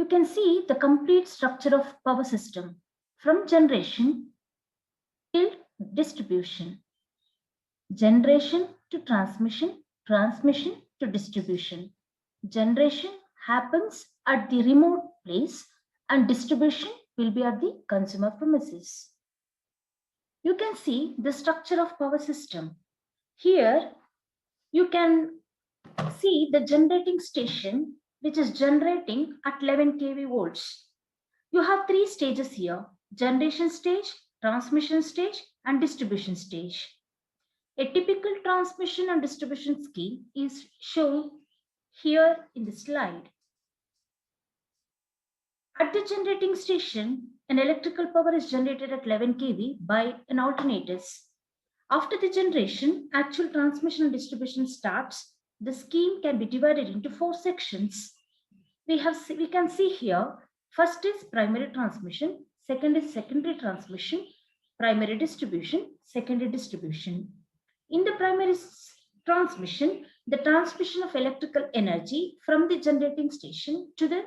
can see the complete structure of power system from generation till distribution, generation to transmission, transmission to distribution. Generation happens at the remote place and distribution will be at the consumer premises. You can see the structure of power system. Here you can see the generating station which is generating at 11 kV volts. You have three stages here: generation stage, transmission stage and distribution stage. A typical transmission and distribution scheme is shown here in the slide. At the generating station, an electrical power is generated at 11 kV by an alternators. After the generation, actual transmission and distribution starts. The scheme can be divided into four sections. We can see here, first is primary transmission, second is secondary transmission, primary distribution, secondary distribution. In the primary transmission, the transmission of electrical energy from the generating station to the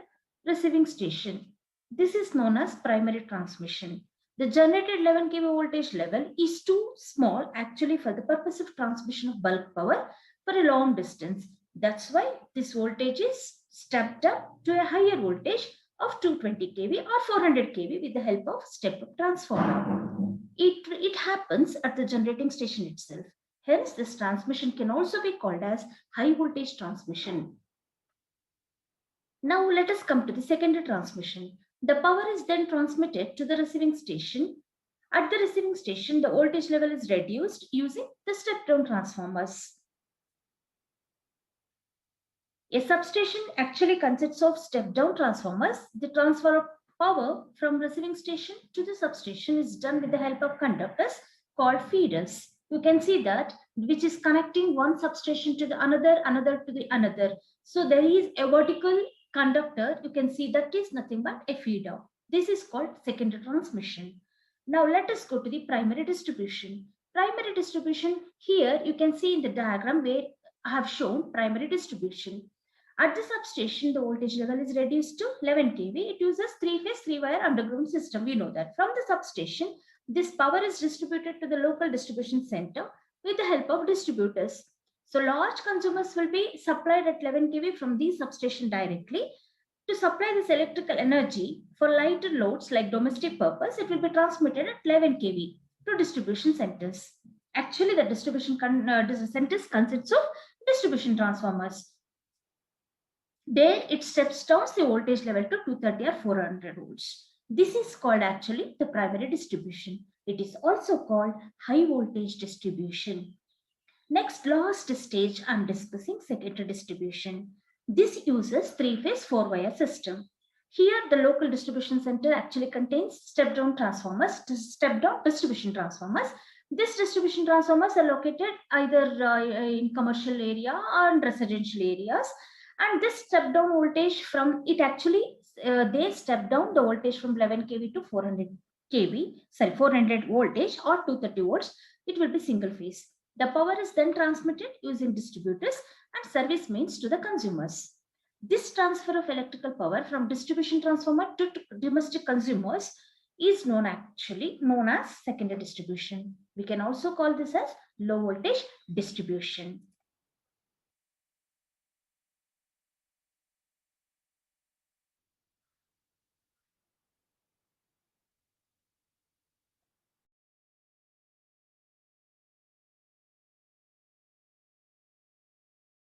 receiving station. This is known as primary transmission. The generated 11 kV voltage level is too small actually for the purpose of transmission of bulk power for a long distance. That's why this voltage is stepped up to a higher voltage of 220 kV or 400 kV with the help of step-up transformer. It happens at the generating station itself. Hence, this transmission can also be called as high voltage transmission. Now let us come to the secondary transmission. The power is then transmitted to the receiving station. At the receiving station, the voltage level is reduced using the step-down transformers. A substation actually consists of step-down transformers. The transfer of power from receiving station to the substation is done with the help of conductors called feeders. You can see that which is connecting one substation to the another to the another. So there is a vertical conductor. You can see that is nothing but a feeder. This is called secondary transmission. Now let us go to the primary distribution. Primary distribution, here you can see in the diagram where I have shown primary distribution. At the substation, the voltage level is reduced to 11 kV. It uses three-phase, three-wire underground system. We know that. From the substation, this power is distributed to the local distribution center with the help of distributors. So large consumers will be supplied at 11 kV from the substation directly. To supply this electrical energy for lighter loads like domestic purpose, it will be transmitted at 11 kV to distribution centers. Actually, the distribution centers consists of distribution transformers. There it steps down the voltage level to 230 or 400 volts. This is called actually the primary distribution. It is also called high voltage distribution. Next, last stage I am discussing secondary distribution. This uses three-phase, four-wire system. Here the local distribution center actually contains step-down transformers, step-down distribution transformers. These distribution transformers are located either in commercial area or in residential areas. And this step down voltage from it actually, they step down the voltage from 11 kV to 400 kV, 400 voltage or 230 volts. It will be single phase. The power is then transmitted using distributors and service mains to the consumers. This transfer of electrical power from distribution transformer to domestic consumers is known as secondary distribution. We can also call this as low voltage distribution.